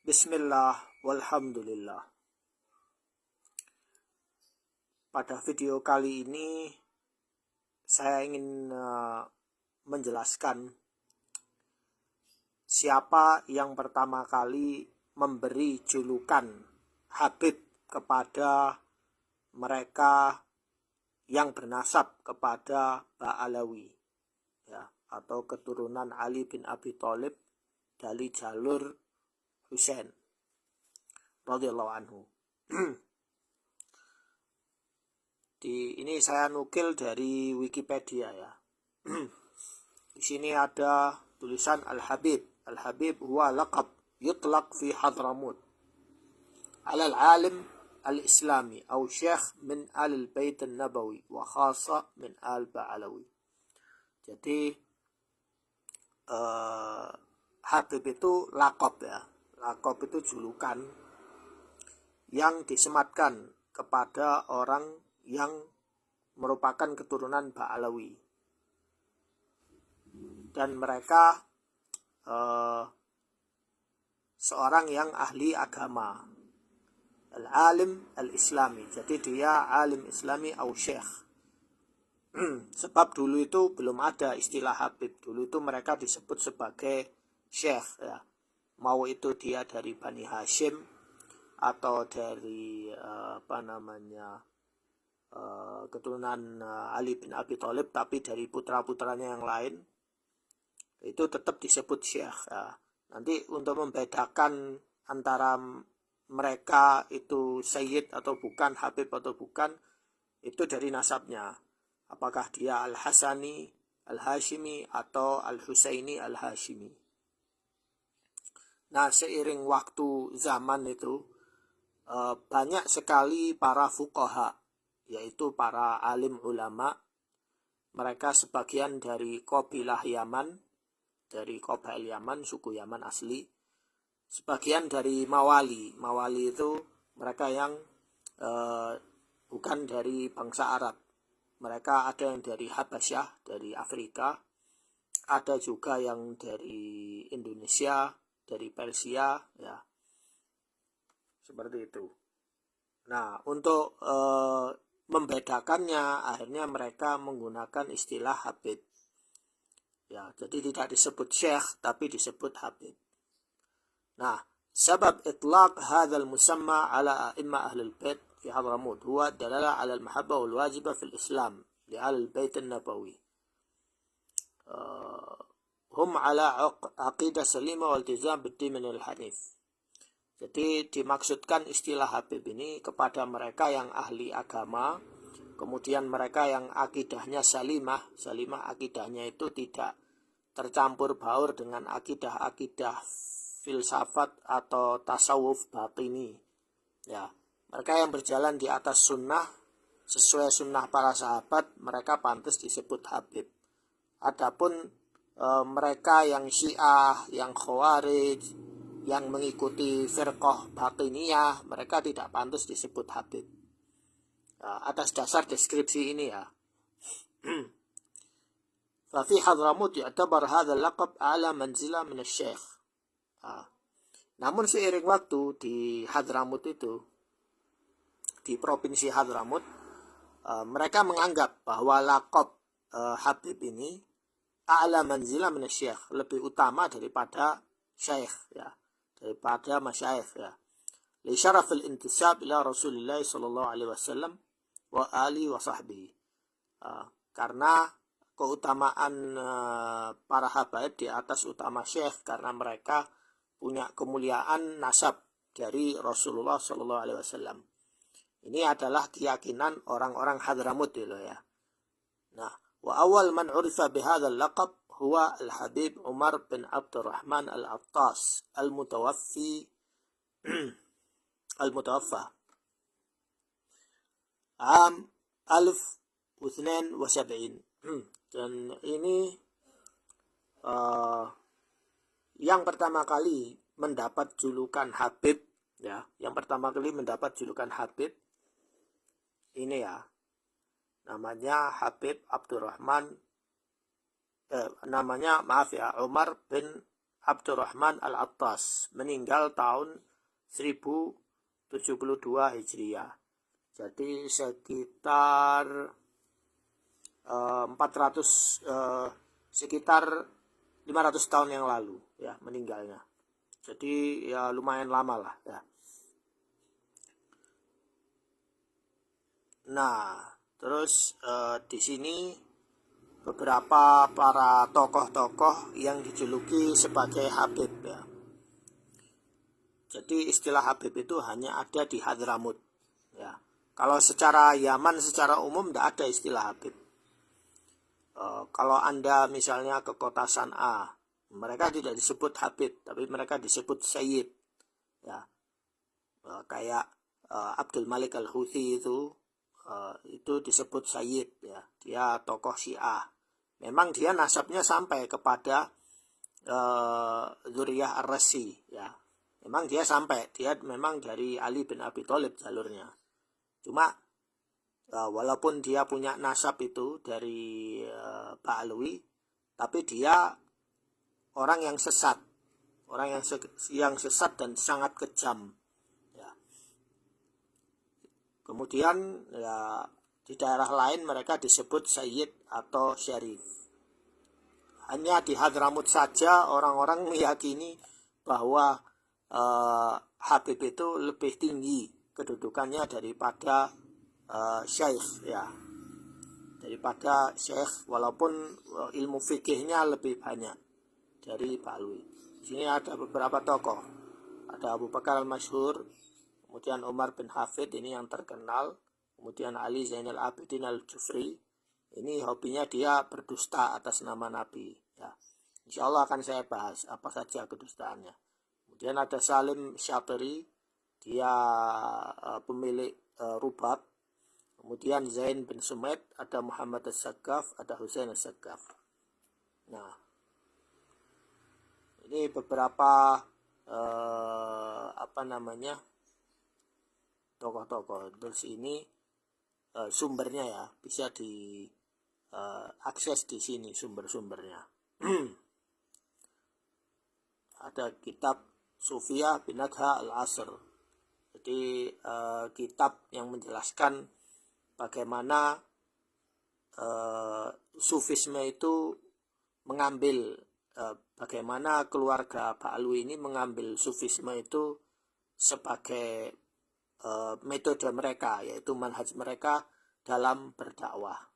Bismillah, walhamdulillah. Pada video kali ini saya ingin menjelaskan siapa yang pertama kali memberi julukan Habib kepada mereka yang bernasab kepada Ba'alawi, ya, atau keturunan Ali bin Abi Thalib dari jalur Husain radhiyallahu anhu. Ini saya nukil dari Wikipedia, ya. Di sini ada tulisan Al-Habib. Al-Habib huwa laqab yutlaq fi Hadramut ala al-alim al-islami atau syekh min al-bait an-nabawi wa khassa min al-Ba'alawi. Jadi Habib itu laqab, ya. Laqab itu julukan yang disematkan kepada orang yang merupakan keturunan Ba'alawi, dan mereka seorang yang ahli agama, al-alim al-islami. Jadi dia alim islami atau syekh. Sebab dulu itu belum ada istilah Habib. Dulu itu mereka disebut sebagai syekh, ya. Mau itu dia dari Bani Hashim atau dari keturunan Ali bin Abi Thalib, tapi dari putra-putranya yang lain, itu tetap disebut syekh, ya. Nanti untuk membedakan antara mereka itu sayyid atau bukan, habib atau bukan, itu dari nasabnya. Apakah dia Al-Hasani Al-Hashimi atau Al-Husaini Al-Hashimi. Nah, seiring waktu zaman itu banyak sekali para fuqaha, yaitu para alim ulama. Mereka sebagian dari qabilah Yaman, dari qabail Yaman, suku Yaman asli. Sebagian dari mawali. Mawali itu mereka yang bukan dari bangsa Arab. Mereka ada yang dari Habasyah, dari Afrika. Ada juga yang dari Indonesia, dari Persia, ya. Seperti itu. Nah, untuk membedakannya, akhirnya mereka menggunakan istilah Habib, ya. Jadi tidak disebut syekh, tapi disebut Habib. Nah, sebab itlaq hadzal musamma ala a'imma ahli al-bait fi Hadramut huwa dalalah ala al-mahabbah wal wajibah fil Islam li ahli al-bait an-nabawi. Hum ala aqidah salimah wal iltizam bid-din al-hanif. Jadi dimaksudkan istilah Habib ini kepada mereka yang ahli agama, kemudian mereka yang akidahnya salimah. Salimah akidahnya itu tidak tercampur baur dengan akidah-akidah filsafat atau tasawuf batini, ya. Mereka yang berjalan di atas sunnah, sesuai sunnah para sahabat, mereka pantas disebut Habib. Adapun mereka yang Syiah, yang Khawarij, yang mengikuti firqah batiniyah, mereka tidak pantas disebut Habib. Atas dasar deskripsi ini, ya. Fafi Hadramut yu'tabar hadzal laqab a'la manzila min asy-syekh. Namun seiring waktu di Hadramut itu, di provinsi Hadramut, mereka menganggap bahwa laqab Habib ini a'la manzila min asy-syekh, lebih utama daripada syekh, ya, daripada masyayikh, ya. Li syarafil intisab ila Rasulillah sallallahu alaihi wasallam wa ali wa sahbihi. Karena keutamaan para habaib di atas utama syekh, karena mereka punya kemuliaan nasab dari Rasulullah sallallahu alaihi wasallam. Ini adalah keyakinan orang-orang Hadramut, ya. Nah, wa awal man urifa bihadzal laqab huwa al-Habib Umar bin Abdurrahman al-Attas al-mutawaffa am 1072. Dan ini yang pertama kali mendapat julukan Habib, ya. Yang pertama kali mendapat julukan Habib ini, ya, namanya Habib Abdurrahman, Umar bin Abdurrahman Al-Attas, meninggal tahun 1072 Hijriah. Jadi sekitar 500 tahun yang lalu ya meninggalnya. Jadi ya lumayan lama lah ya. Nah, terus di sini beberapa para tokoh-tokoh yang dijuluki sebagai Habib ya. Jadi istilah Habib itu hanya ada di Hadramut ya. Kalau secara Yaman secara umum tidak ada istilah Habib. Kalau Anda misalnya ke kota San'a, mereka tidak disebut Habib, tapi mereka disebut Sayyid ya. Kayak Abdul Malik Al-Houthi itu disebut Sayyid ya. Dia tokoh Syiah. Memang dia nasabnya sampai kepada Dzurriyyah Ar-Razi ya. Memang dia memang dari Ali bin Abi Thalib jalurnya. Cuma walaupun dia punya nasab itu dari Ba'alwi, tapi dia orang yang sesat. Orang yang sesat dan sangat kejam ya. Kemudian ya di daerah lain mereka disebut Sayyid atau Syarif. Hanya di Hadramut saja orang-orang meyakini bahwa Habib itu lebih tinggi kedudukannya daripada Syekh ya. Daripada Syekh, walaupun ilmu fikihnya lebih banyak dari Ba'alwi. Di sini ada beberapa tokoh. Ada Abu Bakar Al-Masyhur, kemudian Umar bin Hafid, ini yang terkenal. Kemudian Ali Zainal Abidin Al-Jufri, ini hobinya dia berdusta atas nama Nabi ya. Insya Allah akan saya bahas apa saja kedustaannya. Kemudian ada Salim Syatiri, dia pemilik Rubab. Kemudian Zain bin Sumaid, ada Muhammad As-Saqqaf, ada Husain As-Saqqaf. Nah, ini beberapa tokoh-tokoh. Terus ini sumbernya ya, bisa diakses di sini sumber-sumbernya. Ada kitab Sufiyah bin Adha Al-Asr. Jadi kitab yang menjelaskan bagaimana Sufisme itu mengambil bagaimana keluarga Ba'alwi ini mengambil Sufisme itu sebagai metode mereka, yaitu manhaj mereka dalam berdakwah.